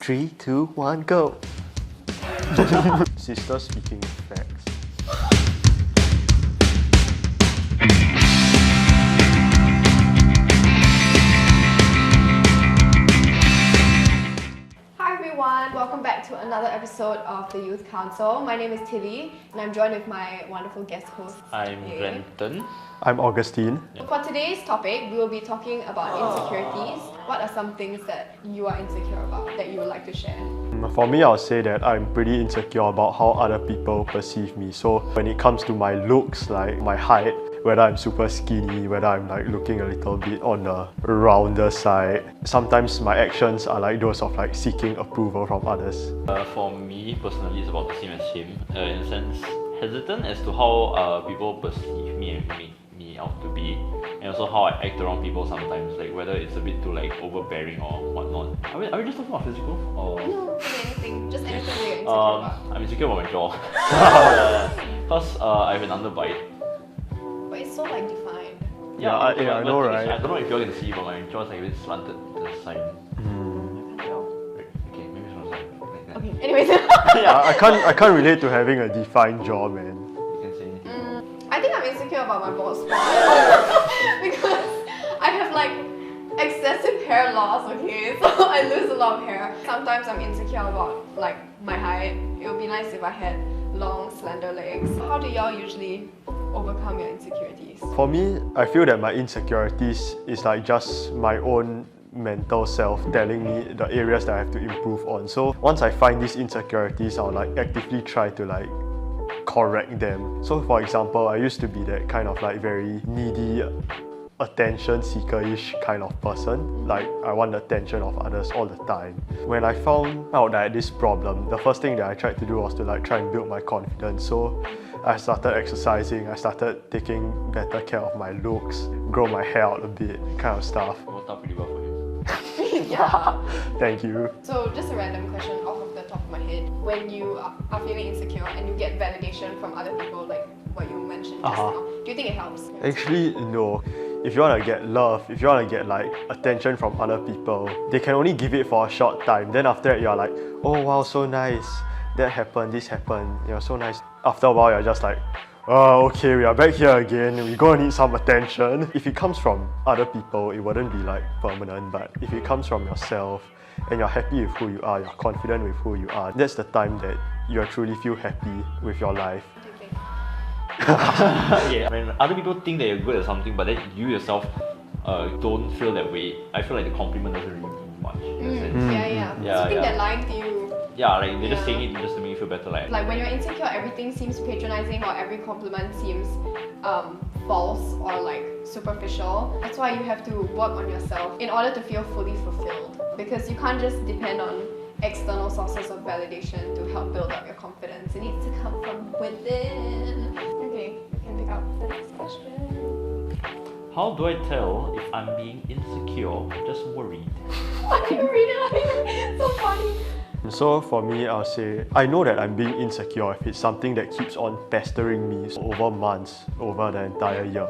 3, 2, 1, go! Sister speaking facts. Welcome back to another episode of the Youth Counsel. My name is Tilly and I'm joined with my wonderful guest host. I'm Glenton. I'm Augustine. For today's topic, we will be talking about insecurities. What are some things that you are insecure about that you would like to share? For me, I'll say that I'm pretty insecure about how other people perceive me. So when it comes to my looks, like my height, whether I'm super skinny, whether I'm like looking a little bit on the rounder side, sometimes my actions are like those of like seeking approval from others. For me personally, it's about the same as him. In a sense, hesitant as to how people perceive me and make me out to be, and also how I act around people sometimes, like whether it's a bit too like overbearing or whatnot. Are we just talking about physical? Or? No, anything. Just anything that you're insecure about. I'm insecure about my jaw. Because I have an underbite. But it's so like defined. Yeah, I know, right? I don't know if you all can see, but my jaw is like a bit slanted to the side. Okay, maybe it's from the side. Like that. Okay, anyways. I can't relate to having a defined jaw, man. You can say anything. I think I'm insecure about my bald spot. Because I have like excessive hair loss, okay? So I lose a lot of hair. Sometimes I'm insecure about like my height. It would be nice if I had long, slender legs. How do y'all usually overcome your insecurities? For me, I feel that my insecurities is like just my own mental self telling me the areas that I have to improve on. So once I find these insecurities, I'll like actively try to like correct them. So for example, I used to be that kind of like very needy, attention seeker-ish kind of person. Like I want the attention of others all the time. When I found out that I had this problem, the first thing that I tried to do was to like try and build my confidence. So I started exercising, I started taking better care of my looks, grow my hair out a bit, kind of stuff. It worked out pretty well for him. Yeah. Thank you. So just a random question off of the top of my head. When you are feeling insecure and you get validation from other people, like what you mentioned just now, do you think it helps? Actually, no. If you want to get love, if you want to get like attention from other people, they can only give it for a short time. Then after that, you're like, oh wow, so nice. That happened, this happened, you're so nice. After a while, you're just like, oh, okay, we are back here again. We're gonna need some attention. If it comes from other people, it wouldn't be like permanent. But if it comes from yourself and you're happy with who you are, you're confident with who you are, that's the time that you truly feel happy with your life. Yeah, I mean, other people think that you're good at something, but then you yourself don't feel that way. I feel like the compliment doesn't really mean much. In a sense. So you think they're lying to you. Yeah, like they're just saying it just to make you feel better. Like when you're insecure, everything seems patronizing or every compliment seems false or like superficial. That's why you have to work on yourself in order to feel fully fulfilled. Because you can't just depend on external sources of validation to help build up your confidence. It needs to come from within. Okay, you can pick up the next question. How do I tell if I'm being insecure or just worried? Why do you read it like so funny? So for me, I'll say, I know that I'm being insecure if it's something that keeps on pestering me over months, over the entire year.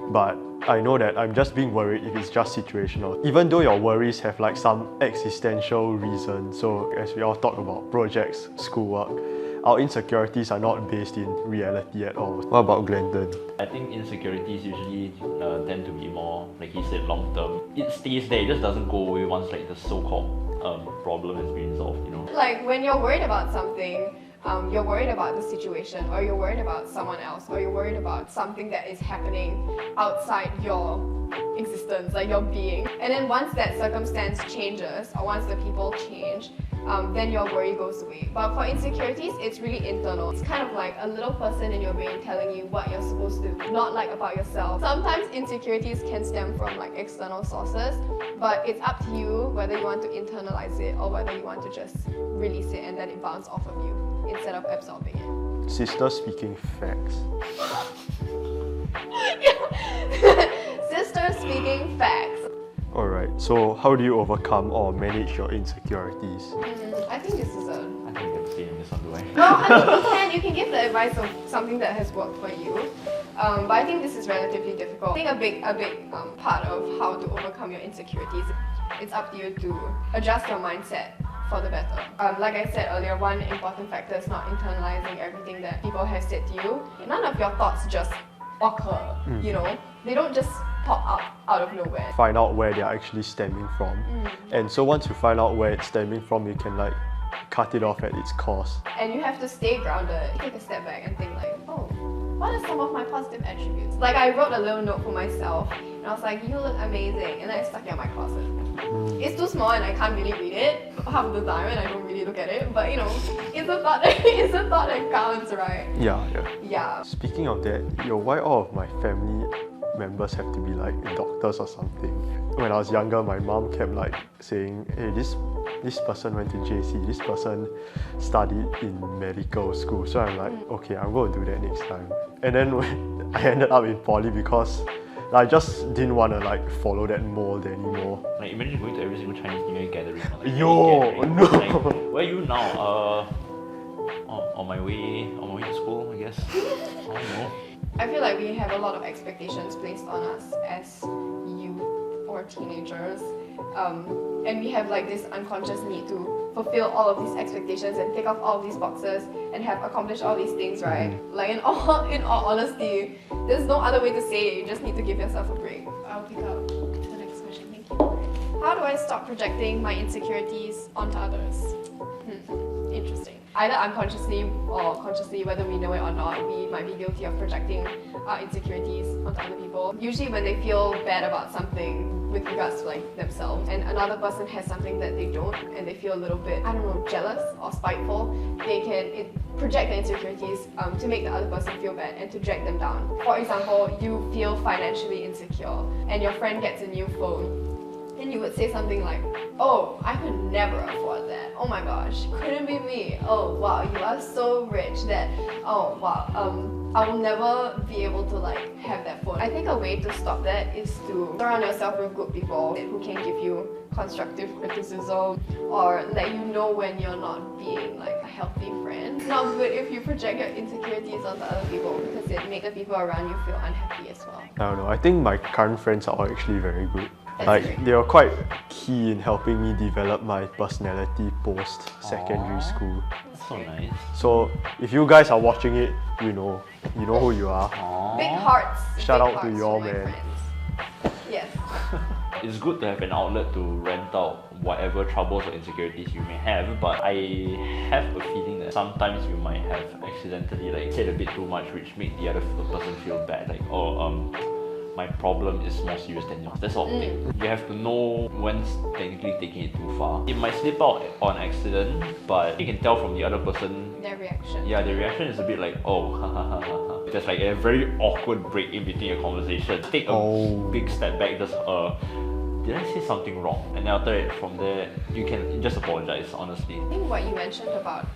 But I know that I'm just being worried if it's just situational. Even though your worries have like some existential reason, so as we all talk about projects, schoolwork, our insecurities are not based in reality at all. What about Glenton? I think insecurities usually tend to be more, like he said, long term. It stays there, it just doesn't go away once like the so-called problem has been resolved, you know. Like when you're worried about something, you're worried about the situation, or you're worried about someone else, or you're worried about something that is happening outside your existence, like your being. And then once that circumstance changes, or once the people change, then your worry goes away. But for insecurities, it's really internal. It's kind of like a little person in your brain telling you what you're supposed to not like about yourself. Sometimes insecurities can stem from like external sources, but it's up to you whether you want to internalize it or whether you want to just release it and let it bounce off of you instead of absorbing it. Sister speaking facts. Sister speaking facts. Alright, so how do you overcome or manage your insecurities? I think this is I think I'm saying this one, do I? well, I mean, you can give the advice of something that has worked for you. But I think this is relatively difficult. I think a big part of how to overcome your insecurities, it's up to you to adjust your mindset for the better. Like I said earlier, one important factor is not internalizing everything that people have said to you. None of your thoughts just occur, you know? They don't just pop up out of nowhere. Find out where they're actually stemming from. And so once you find out where it's stemming from, you can like cut it off at its cause. And you have to stay grounded. Take a step back and think like, oh, what are some of my positive attributes? Like I wrote a little note for myself and I was like, you look amazing, and then I stuck it in my closet. It's too small and I can't really read it half of the time and I don't really look at it, but you know, it's a thought, it's a thought that counts, right? Yeah. Speaking of that, why all of my family members have to be like doctors or something? When I was younger, my mom kept like saying, hey, this person went to JC, this person studied in medical school. So I'm like, okay, I'm going to do that next time. And then when I ended up in poly because I just didn't want to like follow that mold anymore. Like imagine going to every single Chinese New Year gathering. Like, Yo, no. Like, where are you now? On my way to school, I guess. I don't know. I feel like we have a lot of expectations placed on us as youth or teenagers, and we have like this unconscious need to fulfill all of these expectations and tick off all of these boxes and have accomplished all these things, right? Like in all honesty, there's no other way to say it. You just need to give yourself a break. I'll pick up the next question. Thank you. How do I stop projecting my insecurities onto others? Interesting. Either unconsciously or consciously, whether we know it or not, we might be guilty of projecting our insecurities onto other people. Usually when they feel bad about something with regards to like themselves and another person has something that they don't and they feel a little bit, I don't know, jealous or spiteful, they can project their insecurities to make the other person feel bad and to drag them down. For example, you feel financially insecure and your friend gets a new phone and you would say something like, oh, I could never afford that. Oh my gosh, couldn't be me. Oh wow, you are so rich that, oh wow, I will never be able to like have that phone. I think a way to stop that is to surround yourself with good people who can give you constructive criticism or let you know when you're not being like a healthy friend. It's not good if you project your insecurities onto other people because it makes the people around you feel unhappy as well. I don't know, I think my current friends are all actually very good. That's Like great. they were quite key in helping me develop my personality post secondary school. That's so nice. So if you guys are watching it, you know who you are. Big hearts. Shout big out to hearts you all, for my man. friends. Yes. It's good to have an outlet to rent out whatever troubles or insecurities you may have, but I have a feeling that sometimes you might have accidentally like said a bit too much, which made the other person feel bad. Like, my problem is more serious than yours. That sort of thing. You have to know when's technically taking it too far. It might slip out on accident, but you can tell from the other person. Their reaction. Yeah, the reaction is a bit like, oh, ha ha ha ha ha. There's like a very awkward break in between your conversation. Take a big step back, just did I say something wrong? And then after it, from there, you can just apologize, honestly. I think what you mentioned about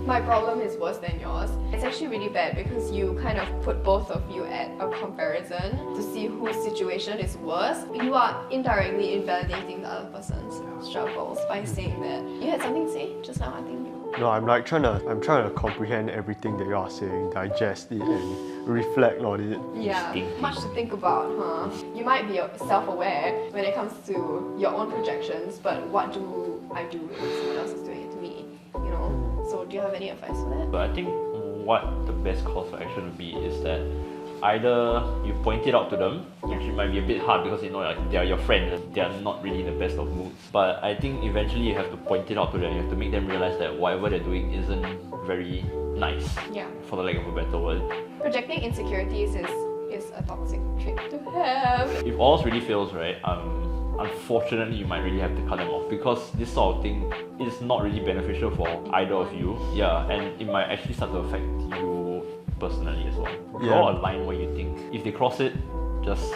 my problem is worse than yours, it's actually really bad because you kind of put both of you at a comparison to see whose situation is worse. You are indirectly invalidating the other person's struggles by saying that. You had something to say just now, I think. No, I'm trying to comprehend everything that you are saying, digest it and reflect on it. Yeah, much to think about, huh? You might be self-aware when it comes to your own projections, but what do I do if someone else is doing it to me? You know? So do you have any advice for that? But I think what the best course of action would be is that either you point it out to them, which might be a bit hard because you know like, they are your friends, they are not really in the best of moods. But I think eventually you have to point it out to them, you have to make them realize that whatever they're doing isn't very nice, for the lack of a better word. Projecting insecurities is a toxic trait to have. If all else really fails, right, unfortunately you might really have to cut them off because this sort of thing is not really beneficial for either of you. Yeah, and it might actually start to affect you personally as well. Draw a line where you think if they cross it, just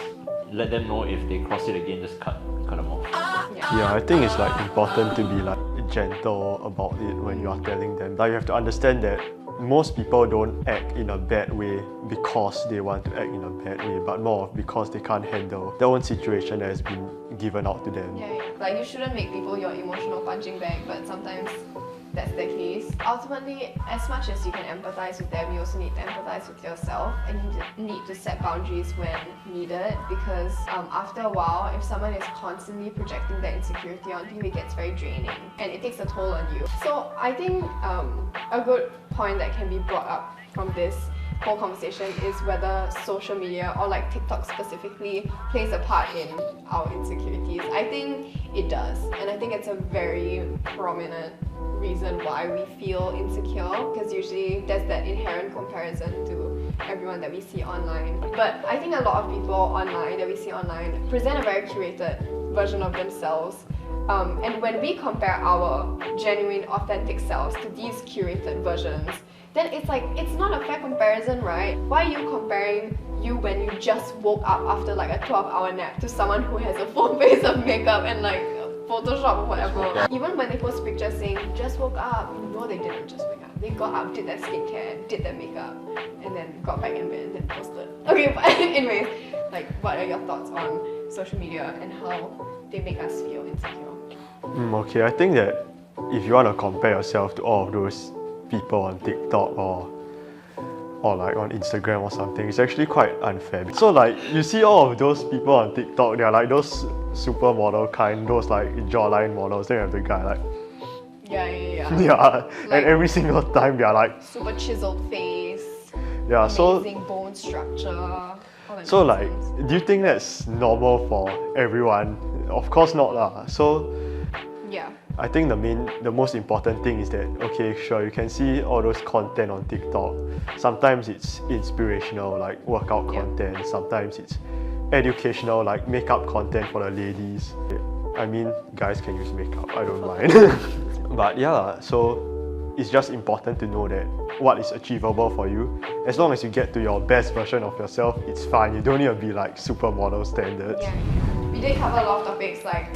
let them know. If they cross it again, just cut them off. Yeah, I think it's like important to be like gentle about it when you are telling them. Like you have to understand that most people don't act in a bad way because they want to act in a bad way, but more because they can't handle their own situation that has been given out to them. Yeah. Like you shouldn't make people your emotional punching bag, but sometimes that's the case. ultimately, as much as you can empathize with them, you also need to empathize with yourself, and you need to set boundaries when needed, because after a while, if someone is constantly projecting that insecurity onto you, it gets very draining and it takes a toll on you. So I think a good point that can be brought up from this whole conversation is whether social media, or like TikTok specifically, plays a part in our insecurities. I think it does, and I think it's a very prominent reason why we feel insecure, because usually there's that inherent comparison to everyone that we see online. But I think a lot of people online that we see online present a very curated version of themselves. And when we compare our genuine, authentic selves to these curated versions, then it's like, it's not a fair comparison, right? Why are you comparing you when you just woke up after like a 12-hour nap to someone who has a full face of makeup and like Photoshop or whatever? Even when they post pictures saying, just woke up, no, they didn't just wake up. They got up, did their skincare, did their makeup, and then got back in bed and then posted. Okay, but anyways, like, what are your thoughts on social media and how they make us feel insecure? Okay, I think that if you want to compare yourself to all of those people on TikTok or like on Instagram or something, it's actually quite unfair. So like, you see all of those people on TikTok, they're like those supermodel kind, those like jawline models. Then you have the guy like, Yeah. yeah, Like, and every single time they're like, super chiseled face, yeah, amazing bone structure. All that so like, nonsense. do you think that's normal for everyone? Of course not lah. So Yeah. I think the most important thing is that, okay, sure, you can see all those content on TikTok. Sometimes it's inspirational, like workout content. Sometimes it's educational, like makeup content for the ladies. I mean, guys can use makeup, I don't mind. But yeah, so it's just important to know that what is achievable for you. As long as you get to your best version of yourself, it's fine. You don't need to be like supermodel standards. Yeah. We did cover a lot of topics like,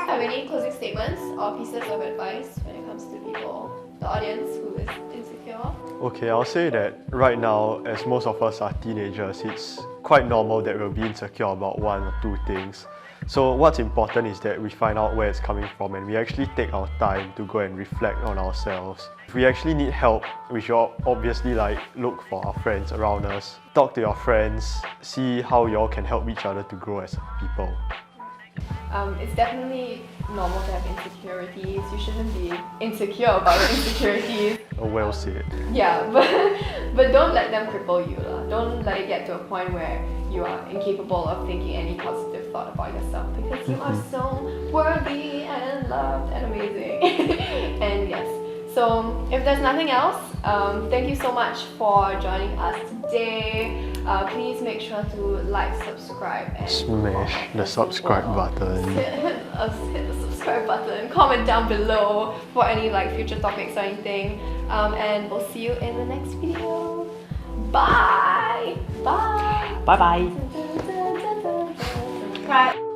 have any closing statements or pieces of advice when it comes to people, the audience who is insecure? Okay, I'll say that right now, as most of us are teenagers, it's quite normal that we'll be insecure about one or two things. So what's important is that we find out where it's coming from and we actually take our time to go and reflect on ourselves. If we actually need help, we should obviously like look for our friends around us. Talk to your friends, see how you all can help each other to grow as people. It's definitely normal to have insecurities. You shouldn't be insecure about your insecurities. Well said. Yeah, but don't let them cripple you. Don't let it get to a point where you are incapable of thinking any positive thought about yourself, because you are so worthy and loved and amazing. And yes, so if there's nothing else, thank you so much for joining us today. Please make sure to like, subscribe, and Smash the subscribe button. Hit the subscribe button. Comment down below for any like future topics or anything. And we'll see you in the next video. Bye. Bye. Bye bye. Right.